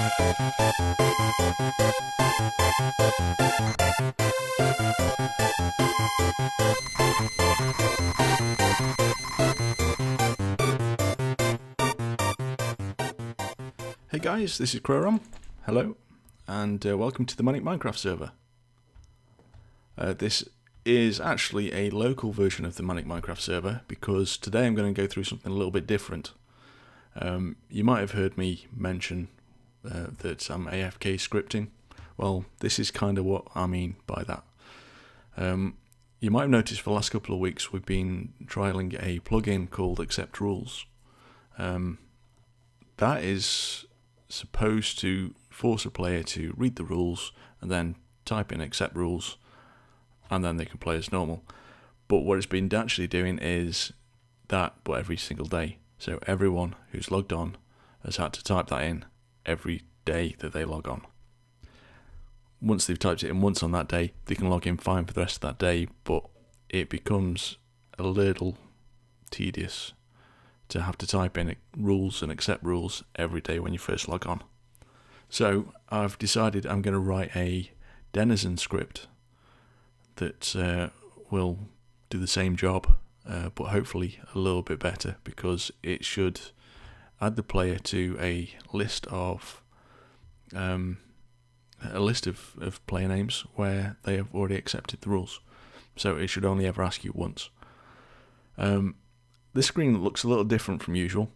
Hey guys, this is Crorom. Hello, and welcome to the Manic Minecraft server. This is actually a local version of the Manic Minecraft server because today I'm going to go through something a little bit different. You might have heard me mention that I'm AFK scripting. Well, this is kind of what I mean by that. You might have noticed for the last couple of weeks we've been trialling a plugin called Accept Rules. That is supposed to force a player to read the rules and then type in accept rules, and then they can play as normal. But what it's been actually doing is that, but every single day. So everyone who's logged on has had to type that in every day that they log on. Once they've typed it in once on that day, they can log in fine for the rest of that day, but it becomes a little tedious to have to type in rules and accept rules every day when you first log on. So I've decided I'm going to write a Denizen script that will do the same job, but hopefully a little bit better, because it should add the player to a list of player names where they have already accepted the rules. So it should only ever ask you once. This screen looks a little different from usual.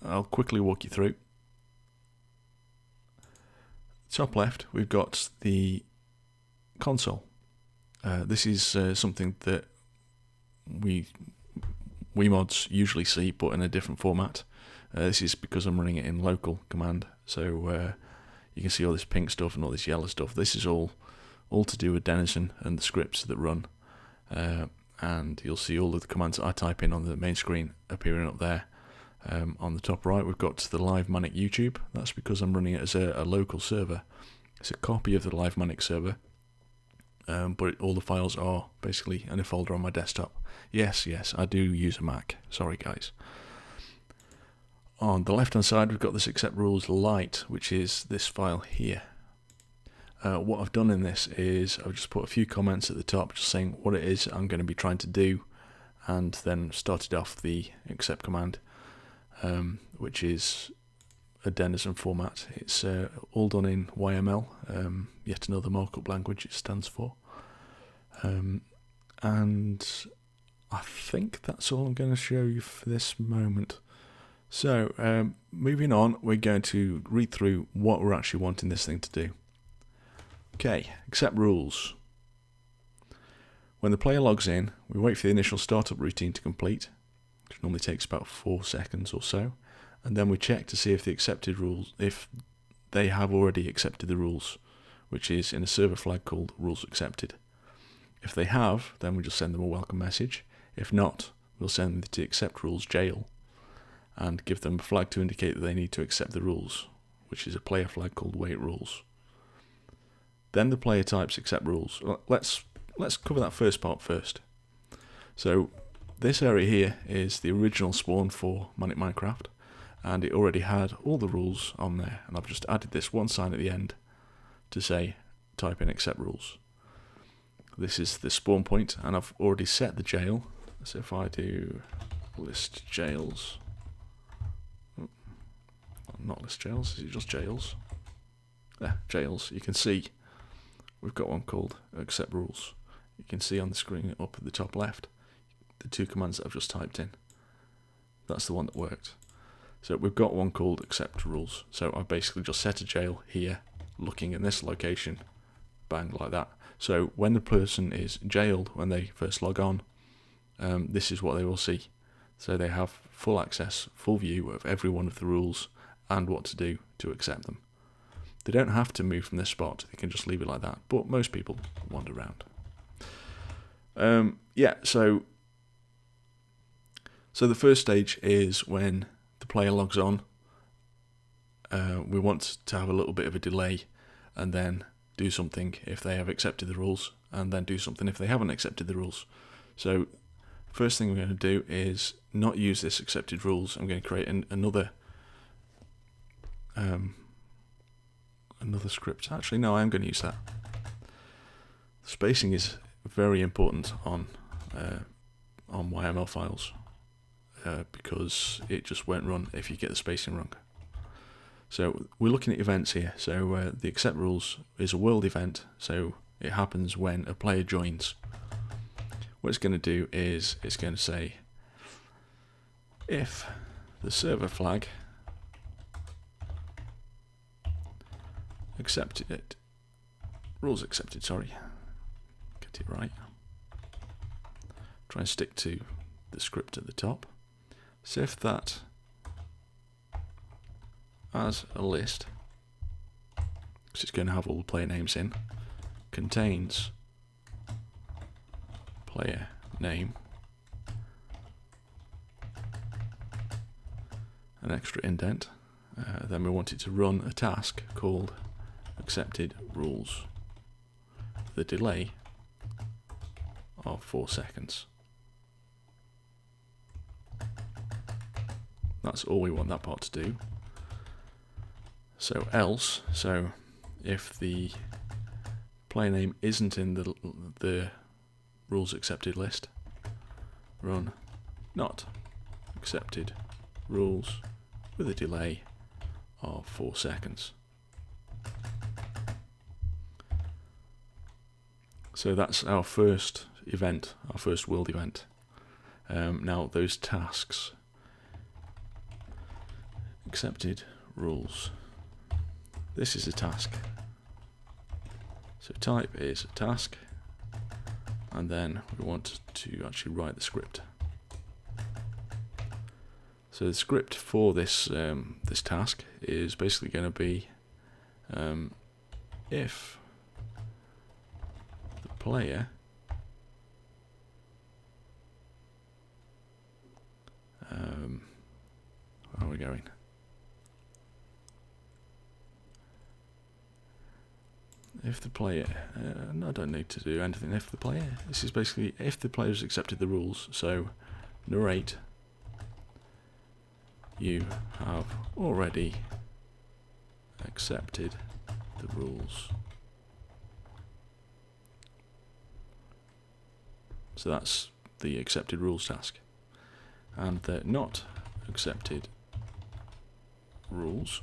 I'll quickly walk you through. Top left, we've got the console. This is something that we mods usually see, but in a different format. This is because I'm running it in local command, so you can see all this pink stuff and all this yellow stuff. This is all to do with Denizen and the scripts that run. And you'll see all of the commands that I type in on the main screen appearing up there. On the top right, we've got the live Manic YouTube. That's because I'm running it as a local server. It's a copy of the live Manic server, but all the files are basically in a folder on my desktop. Yes, I do use a Mac. Sorry, guys. On the left-hand side, we've got this accept rules light, which is this file here. What I've done in this is I've just put a few comments at the top just saying what it is I'm going to be trying to do, and then started off the accept command, which is a Denizen format. It's all done in YML, yet another markup language it stands for. And I think that's all I'm going to show you for this moment. So moving on, we're going to read through what we're actually wanting this thing to do. Okay, accept rules. When the player logs in, we wait for the initial startup routine to complete, which normally takes about 4 seconds or so, and then we check to see if if they have already accepted the rules, which is in a server flag called rules accepted. If they have, then we just send them a welcome message. If not, we'll send them to accept rules jail and give them a flag to indicate that they need to accept the rules, which is a player flag called wait rules. Then the player types accept rules. Let's cover that first part first. So this area here is the original spawn for Manic Minecraft, and it already had all the rules on there, and I've just added this one sign at the end to say type in accept rules. This is the spawn point, and I've already set the jail. So if I do list jails, not list jails, is it just jails? Yeah, jails. You can see we've got one called accept rules. You can see on the screen up at the top left the two commands that I've just typed in. That's the one that worked. So we've got one called accept rules. So I basically just set a jail here, looking in this location, bang, like that. So when the person is jailed, when they first log on, this is what they will see. So they have full access, full view of every one of the rules and what to do to accept them. They don't have to move from this spot, they can just leave it like that, but most people wander around. So the first stage is when the player logs on. We want to have a little bit of a delay and then do something if they have accepted the rules, and then do something if they haven't accepted the rules. So first thing we're going to do is not use this accepted rules. I'm going to create another another script. Actually, no, I am going to use that. Spacing is very important on YML files because it just won't run if you get the spacing wrong. So we're looking at events here. So the accept rules is a world event, so it happens when a player joins. What it's going to do is it's going to say if the server flag rules accepted, sorry, get it right, try and stick to the script at the top. So if that as a list, because it's going to have all the player names in, contains player name, an extra indent, then we want it to run a task called accepted rules, the delay of 4 seconds. That's all we want that part to do. So else, so if the player name isn't in the rules accepted list, run not accepted rules with a delay of 4 seconds. So that's our first event, our first world event. Now those tasks, accepted rules, this is a task. So type is a task, and then we want to actually write the script. So the script for this this task is basically going to be if the player where are we going? If the player, no, I don't need to do anything. If the player, this is basically if the player's accepted the rules. So narrate, you have already accepted the rules. So that's the accepted rules task. And the not accepted rules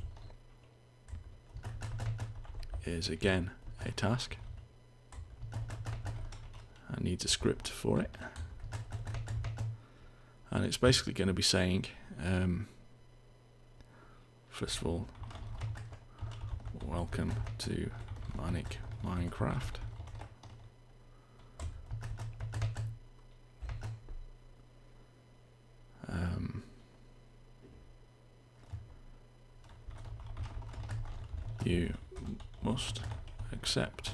is again a task and needs a script for it. And it's basically going to be saying, first of all, welcome to Manic Minecraft. You must accept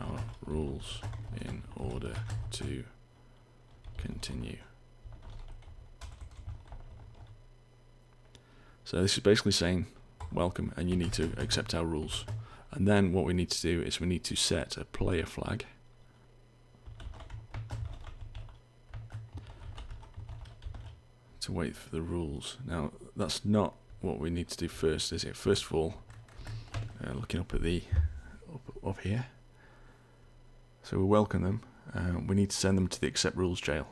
our rules in order to continue. So this is basically saying welcome, and you need to accept our rules. And then what we need to do is we need to set a player flag to wait for the rules. Now that's not what we need to do first, is it? First of all, looking up at the up here, so we welcome them. We need to send them to the accept rules jail.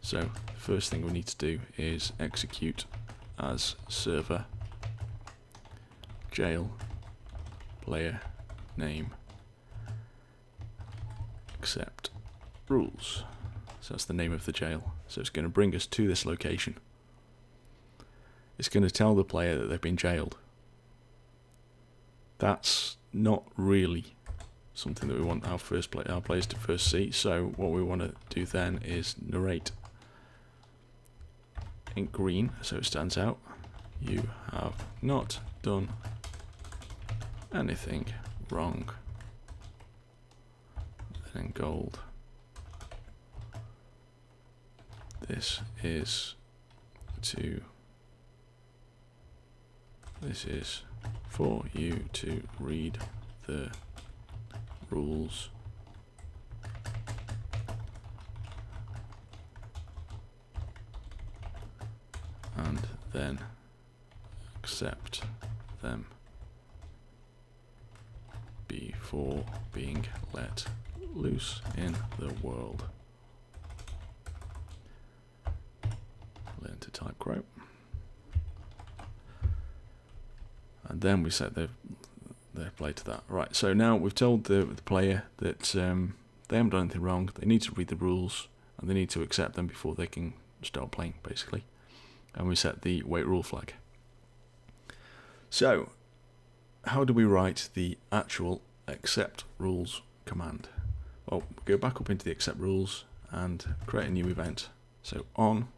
So the first thing we need to do is execute as server jail player name accept rules. So that's the name of the jail. So it's going to bring us to this location. It's going to tell the player that they've been jailed. That's not really something that we want our players to first see. So what we want to do then is narrate in green, so it stands out. You have not done anything wrong. Then in gold, this is for you to read the rules and then accept them. before being let loose in the world. Learn to type quote. And then we set their play to that. Right, so now we've told the player that they haven't done anything wrong, they need to read the rules, and they need to accept them before they can start playing, basically. And we set the wait rule flag. So, how do we write the actual accept rules command? Well, we go back up into the accept rules and create a new event. So on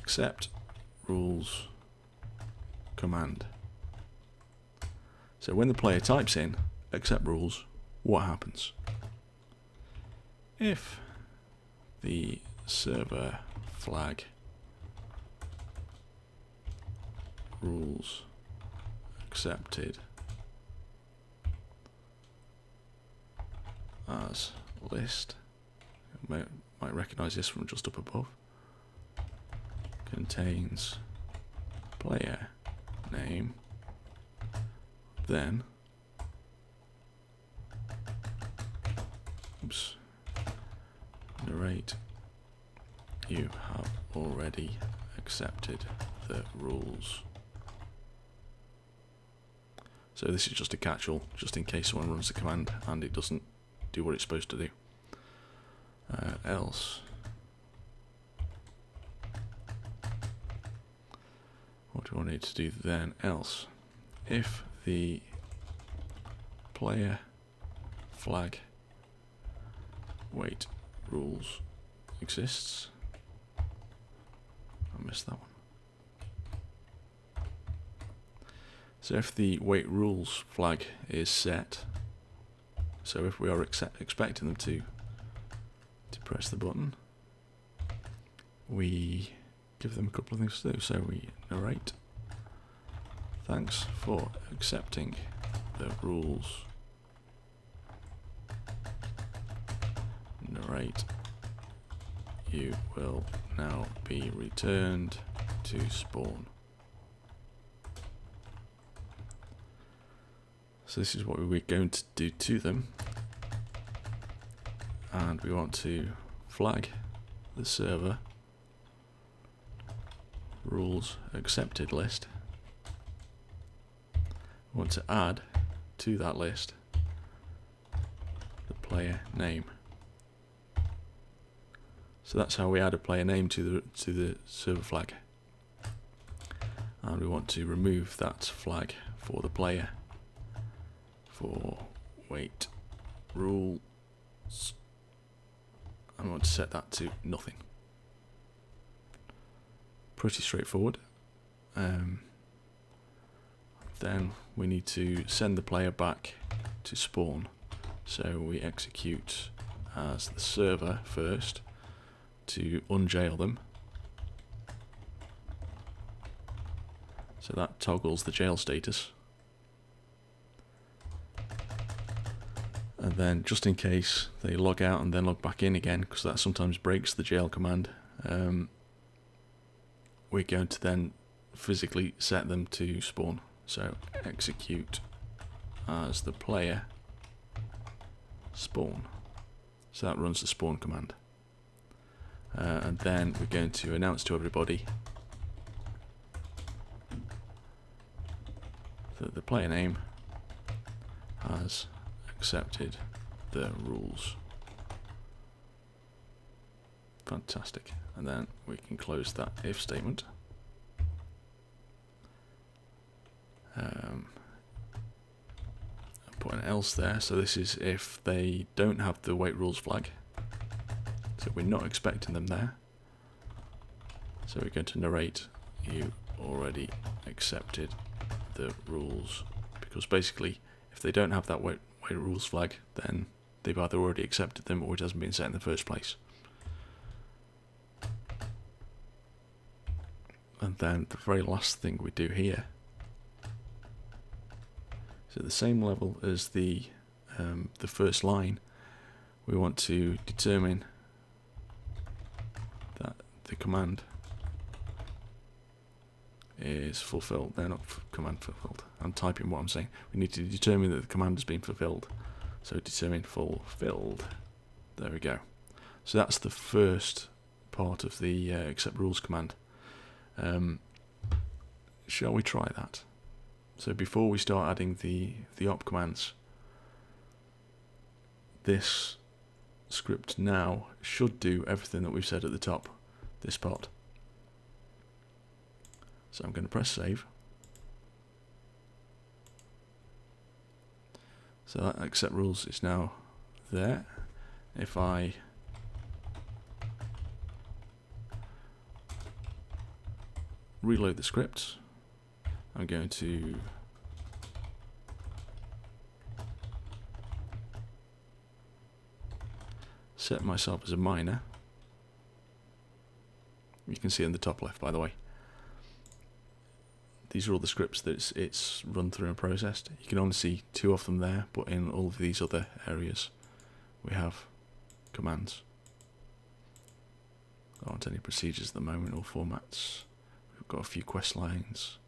accept rules command. So when the player types in accept rules, what happens? If the server flag rules accepted as list, you might recognize this from just up above, contains player name, then narrate you have already accepted the rules. So this is just a catch-all, just in case someone runs the command and it doesn't do what it's supposed to do. Else, what do I need to do then? Else, if the player flag wait rules exists, I missed that one. So if the wait rules flag is set, so if we are expecting them to press the button, we give them a couple of things to do. So we narrate, thanks for accepting the rules. Narrate, you will now be returned to spawn. So this is what we're going to do to them, and we want to flag the server rules accepted list. We want to add to that list the player name. So that's how we add a player name to the server flag, and we want to remove that flag for the player for wait rules, and I want to set that to nothing. Pretty straightforward. Then we need to send the player back to spawn, so we execute as the server first to unjail them. So that toggles the jail status. And then, just in case they log out and then log back in again, because that sometimes breaks the jail command, we're going to then physically set them to spawn. So execute as the player spawn. So that runs the spawn command. And then we're going to announce to everybody that the player name has accepted the rules. Fantastic. And then we can close that if statement. Put an else there. So this is if they don't have the wait rules flag. So we're not expecting them there. So we're going to narrate you already accepted the rules, because basically if they don't have that wait rules flag, then they've either already accepted them or it hasn't been set in the first place. And then the very last thing we do here, so at the same level as the first line, we want to determine that the command is fulfilled. They're not command fulfilled. I'm typing what I'm saying. We need to determine that the command has been fulfilled. So determine fulfilled. There we go. So that's the first part of the accept rules command. Shall we try that? So before we start adding the op commands, this script now should do everything that we've said at the top, this part. So I'm going to press save. So that accept rules is now there. If I reload the script, I'm going to set myself as a miner. You can see in the top left, by the way. These are all the scripts that it's run through and processed. You can only see 2 of them there, but in all of these other areas we have commands. There aren't any procedures at the moment or formats. We've got a few quest lines,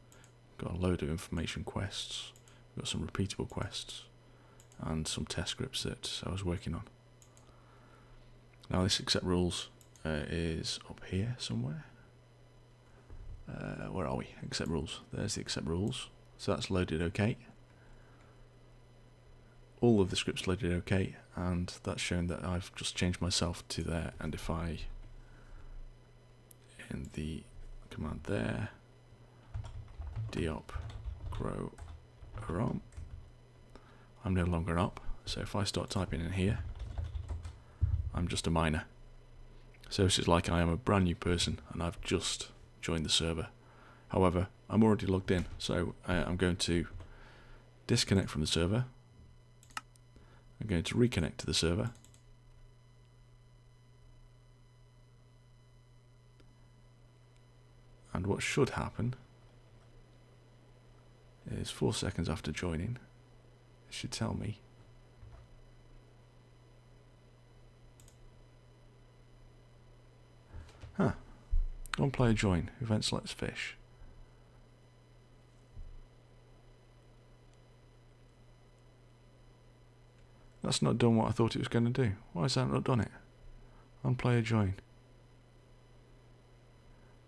we've got a load of information quests, we've got some repeatable quests, and some test scripts that I was working on. Now this accept rules is up here somewhere. Where are we? Accept rules. There's the accept rules. So that's loaded OK. All of the scripts loaded OK, and that's shown that I've just changed myself to there. And if I, in the command there, diop grow arom, I'm no longer an op. So if I start typing in here, I'm just a miner. So this is like I am a brand new person and I've just joined the server. However, I'm already logged in, so I'm going to disconnect from the server. I'm going to reconnect to the server. And what should happen is 4 seconds after joining, it should tell me on player join, event selects fish. That's not done what I thought it was going to do. Why has that not done it? On player join.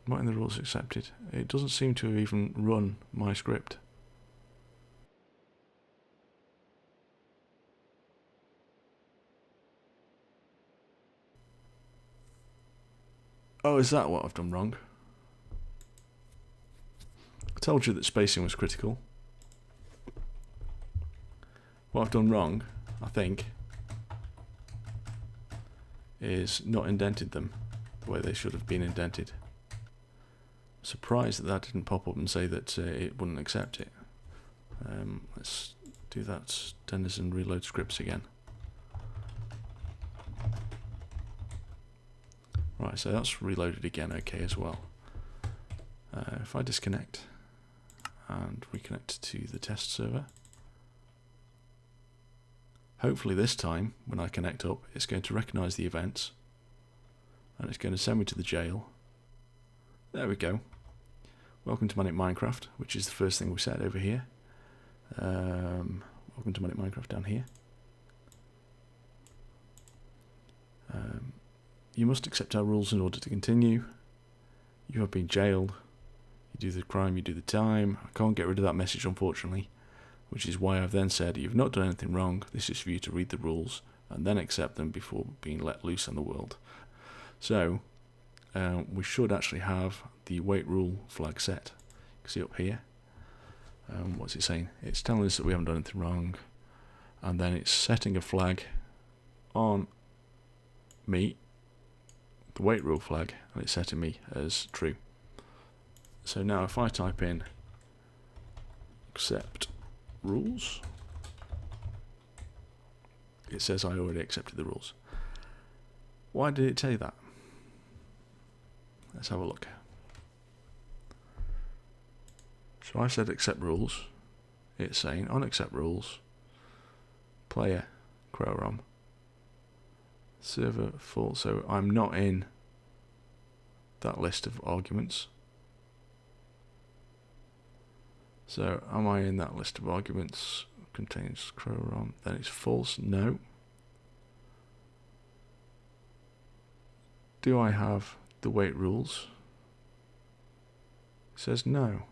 Not in the rules accepted. It doesn't seem to have even run my script. Oh, is that what I've done wrong? I told you that spacing was critical. What I've done wrong, I think, is not indented them the way they should have been indented. I'm surprised that didn't pop up and say that it wouldn't accept it. Let's do that Denizen reload scripts again. Right, so that's reloaded again okay as well. If I disconnect and reconnect to the test server, hopefully this time when I connect up it's going to recognise the events and it's going to send me to the jail. There we go. Welcome to Manic Minecraft, which is the first thing we said over here. Welcome to Manic Minecraft down here. You must accept our rules in order to continue. You have been jailed. You do the crime, you do the time. I can't get rid of that message, unfortunately, which is why I've then said you've not done anything wrong. This is for you to read the rules and then accept them before being let loose on the world. So we should actually have the wait rule flag set. You can see up here. What's it saying? It's telling us that we haven't done anything wrong, and then it's setting a flag on me, the wait rule flag, and it's setting me as true. So now if I type in accept rules, it says I already accepted the rules. Why did it tell you that? Let's have a look. So I said accept rules. It's saying on accept rules, player Crow-ROM, server full. So I'm not in that list of arguments. So am I in that list of arguments? Contains crow then it's false. No. Do I have the wait rules? It says no.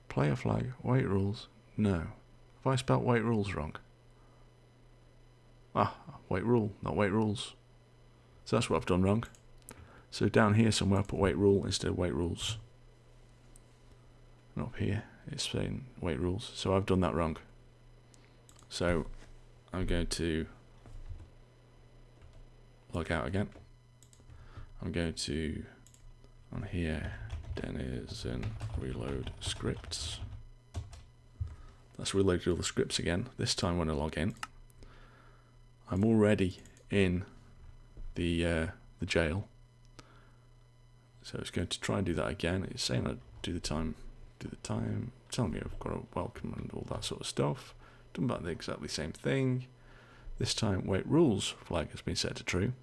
Player flag, wait rules, no. Have I spelt wait rules wrong? Ah, wait rule, not wait rules. So that's what I've done wrong. So down here somewhere I put wait rule instead of wait rules. And up here it's saying wait rules. So I've done that wrong. So I'm going to log out again. I'm going to, on here, Denizen reload scripts. That's reloaded all the scripts again. This time when I log in, I'm already in the jail. So it's going to try and do that again. It's saying I do the time, telling me I've got a welcome and all that sort of stuff. Done about the exactly same thing. This time wait rules flag has been set to true.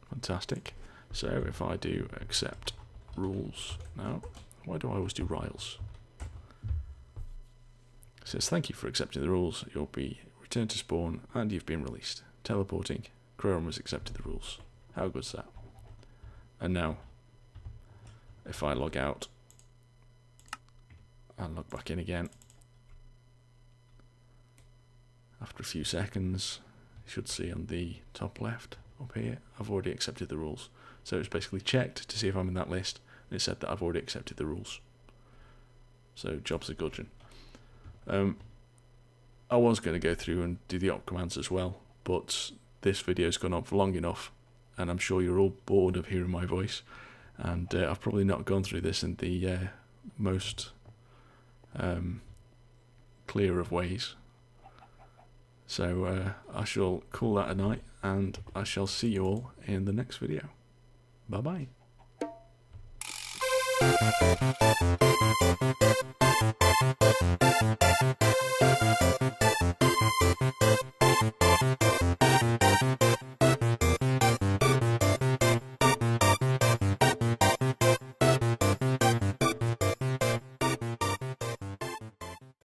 Fantastic. So if I do accept rules now, why do I always do riles? It says thank you for accepting the rules. You'll be returned to spawn and you've been released. Teleporting. Chrome has accepted the rules. How good's that? And now, if I log out and log back in again, after a few seconds, you should see on the top left up here, I've already accepted the rules. So it's basically checked to see if I'm in that list, and it said that I've already accepted the rules. So job's a gudgeon. I was going to go through and do the op commands as well, but this video's gone on for long enough, and I'm sure you're all bored of hearing my voice, and I've probably not gone through this in the most clear of ways. So I shall call that a night, and I shall see you all in the next video. Bye bye.